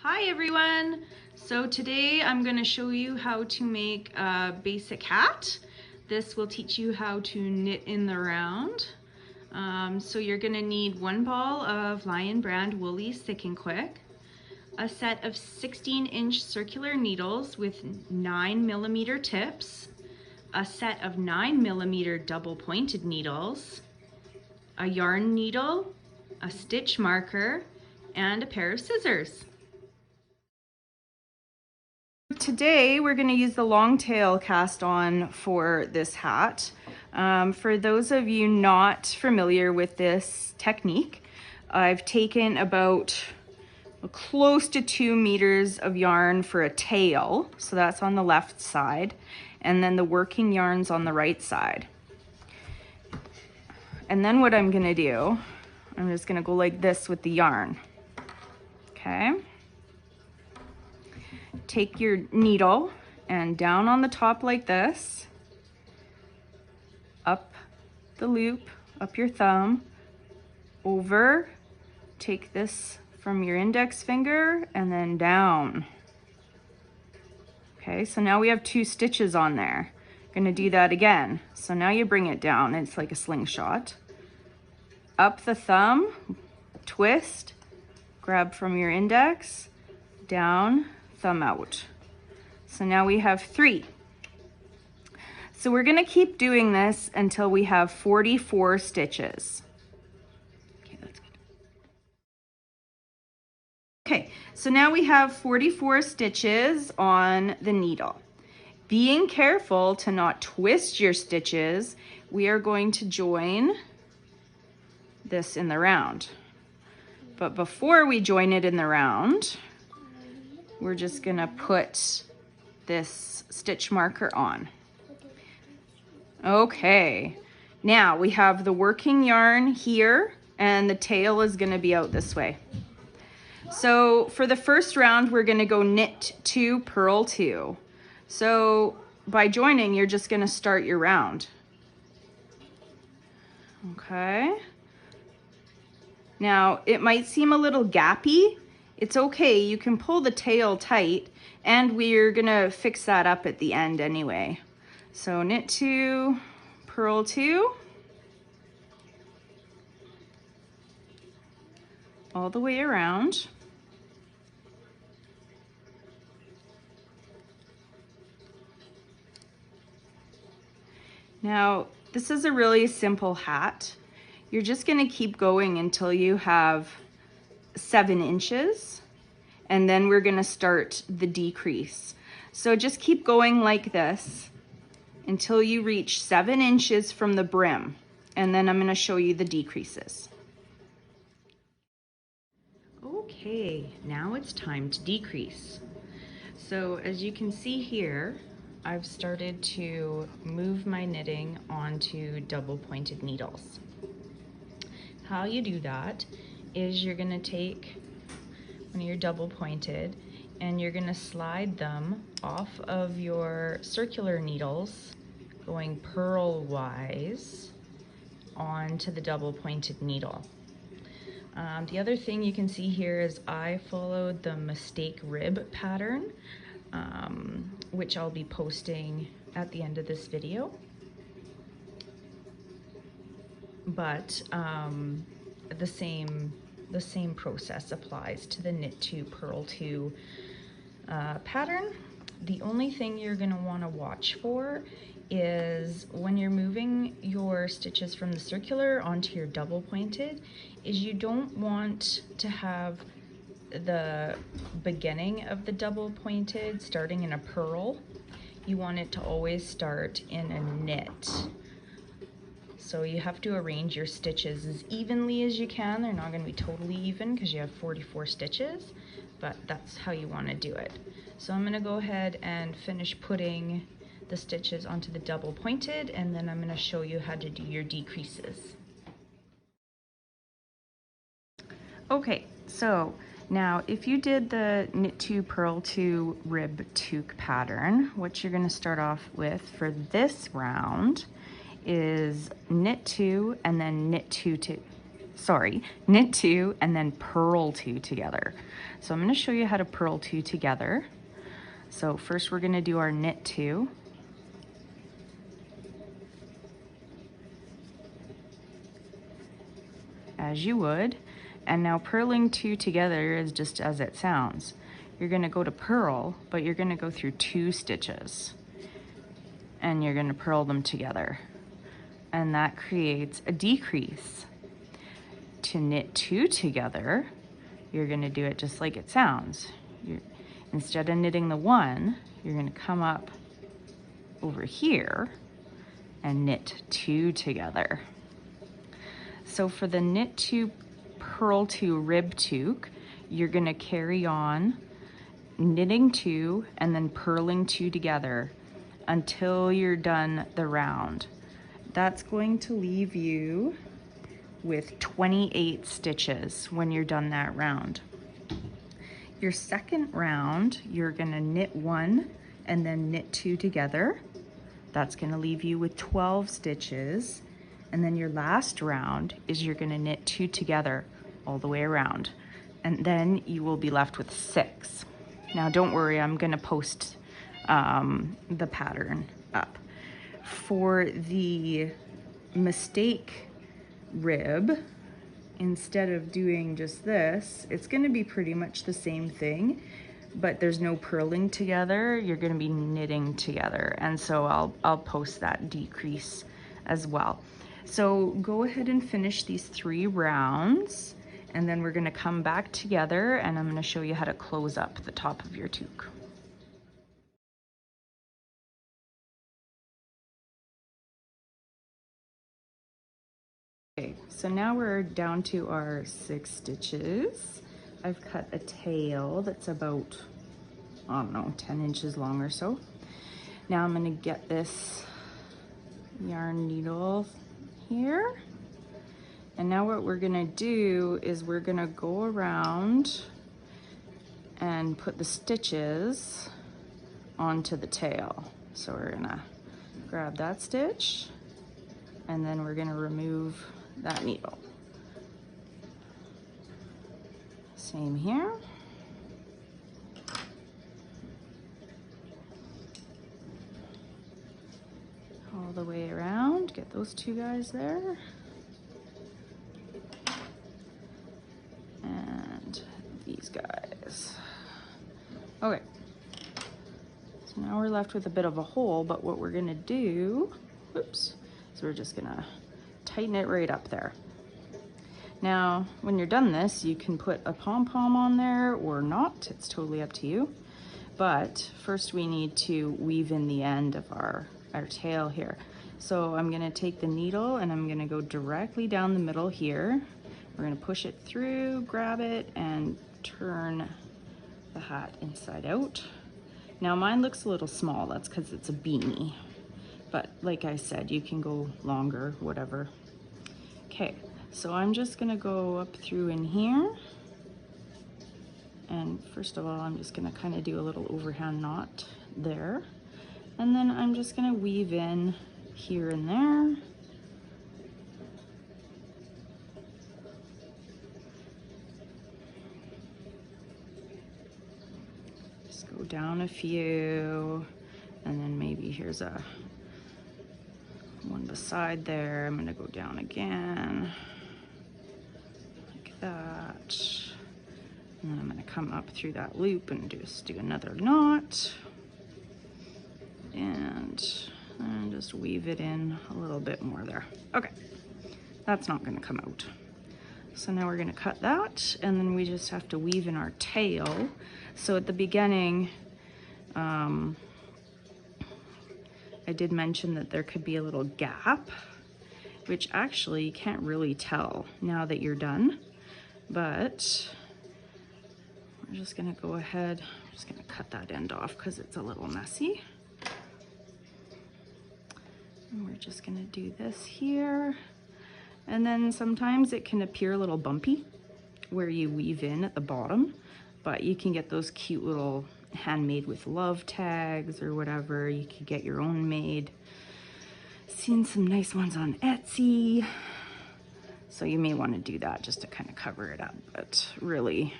Hi everyone! So today I'm going to show you how to make a basic hat. This will teach you how to knit in the round. So you're going to need one ball of Lion Brand Woolly Thick and Quick, a set of 16-inch circular needles with 9mm tips, a set of 9mm double pointed needles, a yarn needle, a stitch marker, and a pair of scissors. Today we're going to use the long tail cast on for this hat. For those of you not familiar with this technique, I've taken about close to 2 meters of yarn for a tail, so that's on the left side, and then the working yarn's on the right side. And then what I'm going to do, I'm just going to go like this with the yarn. Okay. Take your needle and down on the top like this, up the loop, up your thumb, over, take this from your index finger and then down. Okay, so now we have 2 stitches on there. I'm gonna do that again. So now you bring it down, it's like a slingshot. Up the thumb, twist, grab from your index, down, thumb out. So now we have 3. So we're gonna keep doing this until we have 44 stitches. Okay, that's good. Okay, so now we have 44 stitches on the needle. Being careful to not twist your stitches, we are going to join this in the round. But before we join it in the round, we're just gonna put this stitch marker on. Okay, now we have the working yarn here and the tail is gonna be out this way. So for the first round, we're gonna go knit 2, purl 2. So by joining, you're just gonna start your round. Okay. Now it might seem a little gappy. It's okay, you can pull the tail tight and we're gonna fix that up at the end anyway. So knit 2, purl 2, all the way around. Now, this is a really simple hat. You're just gonna keep going until you have 7 inches, and then we're gonna start the decrease. So just keep going like this until you reach 7 inches from the brim, and then I'm gonna show you the decreases. Okay, now it's time to decrease. So as you can see here, I've started to move my knitting onto double pointed needles. How you do that is you're gonna take one of your double pointed and you're gonna slide them off of your circular needles, going purl-wise onto the double pointed needle. The other thing you can see here is I followed the mistake rib pattern, which I'll be posting at the end of this video. But the same process applies to the knit 2, purl 2 pattern. The only thing you're going to want to watch for is when you're moving your stitches from the circular onto your double pointed, is you don't want to have the beginning of the double pointed starting in a purl. You want it to always start in a knit. So you have to arrange your stitches as evenly as you can. They're not going to be totally even because you have 44 stitches, but that's how you want to do it. So I'm going to go ahead and finish putting the stitches onto the double pointed, and then I'm going to show you how to do your decreases. Okay, so now if you did the knit 2, purl 2 rib toque pattern, what you're going to start off with for this round is knit 2 and then knit 2 2. knit 2 and then purl 2 together. So I'm going to show you how to purl 2 together. So first we're going to do our knit 2. As you would. And now purling 2 together is just as it sounds. You're going to go to purl, but you're going to go through 2 stitches. And you're going to purl them together. And that creates a decrease. To knit 2 together, you're going to do it just like it sounds. Instead of knitting the 1, you're going to come up over here and knit 2 together. So for the knit 2, purl 2 rib toque, you're going to carry on knitting 2 and then purling 2 together until you're done the round. That's going to leave you with 28 stitches when you're done that round. Your second round, you're going to knit 1 and then knit 2 together. That's going to leave you with 12 stitches. And then your last round is you're going to knit 2 together all the way around. And then you will be left with 6. Now don't worry, I'm going to post the pattern up. For the mistake rib, instead of doing just this, it's going to be pretty much the same thing, but there's no purling together. You're going to be knitting together, and so I'll post that decrease as well. So go ahead and finish these 3 rounds, and then we're going to come back together and I'm going to show you how to close up the top of your toque. Okay, so now we're down to our 6 stitches. I've cut a tail that's about, I don't know, 10 inches long or so. Now I'm going to get this yarn needle here. And now what we're going to do is we're going to go around and put the stitches onto the tail. So we're going to grab that stitch and then we're going to remove that needle. Same here. All the way around, get those 2 guys there. And these guys. Okay. So now we're left with a bit of a hole, but what we're gonna do, oops, so we're just gonna tighten it right up there. Now, when you're done this, you can put a pom-pom on there or not. It's totally up to you. But first we need to weave in the end of our tail here. So I'm gonna take the needle and I'm gonna go directly down the middle here. We're gonna push it through, grab it, and turn the hat inside out. Now mine looks a little small, that's because it's a beanie. But like I said, you can go longer, whatever. Okay, so I'm just gonna go up through in here. And first of all, I'm just gonna kind of do a little overhand knot there. And then I'm just gonna weave in here and there. Just go down a few, and then maybe here's a one beside there. I'm gonna go down again, like that. And then I'm gonna come up through that loop and just do another knot. And just weave it in a little bit more there. Okay, that's not gonna come out. So now we're gonna cut that, and then we just have to weave in our tail. So at the beginning, I did mention that there could be a little gap, which actually you can't really tell now that you're done, but we're just gonna go ahead, I'm just gonna cut that end off because it's a little messy. And we're just gonna do this here. And then sometimes it can appear a little bumpy where you weave in at the bottom, but you can get those cute little handmade with love tags or whatever. You could get your own made. Seen some nice ones on Etsy. So you may want to do that just to kind of cover it up, but really,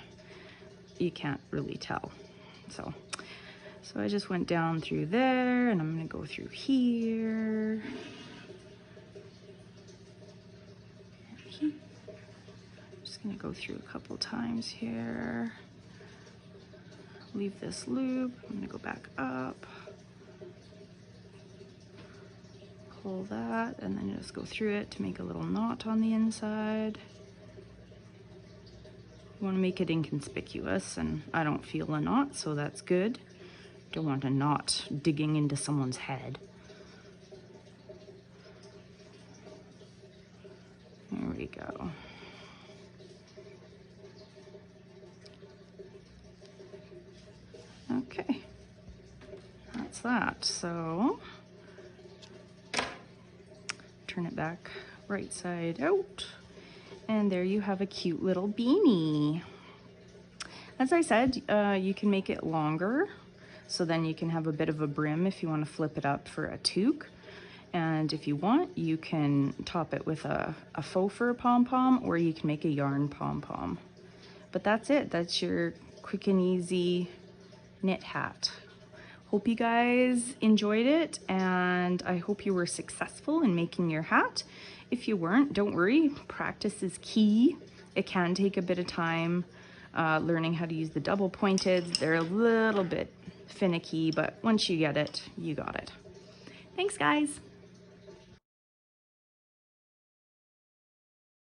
you can't really tell. So I just went down through there, and I'm going to go through here. I'm just going to go through a couple times here. Leave this loop. I'm going to go back up. Pull that, and then just go through it to make a little knot on the inside. You want to make it inconspicuous, and I don't feel a knot, so that's good. Don't want a knot digging into someone's head. There we go. Okay, that's that. So turn it back right side out, and there you have a cute little beanie. As I said, you can make it longer, so then you can have a bit of a brim if you want to flip it up for a toque. And if you want, you can top it with a faux fur pom-pom, or you can make a yarn pom-pom. But that's it. That's your quick and easy knit hat. Hope you guys enjoyed it, and I hope you were successful in making your hat. If you weren't, don't worry. Practice is key. It can take a bit of time learning how to use the double pointed. They're a little bit finicky, but once you get it, you got it. Thanks, guys.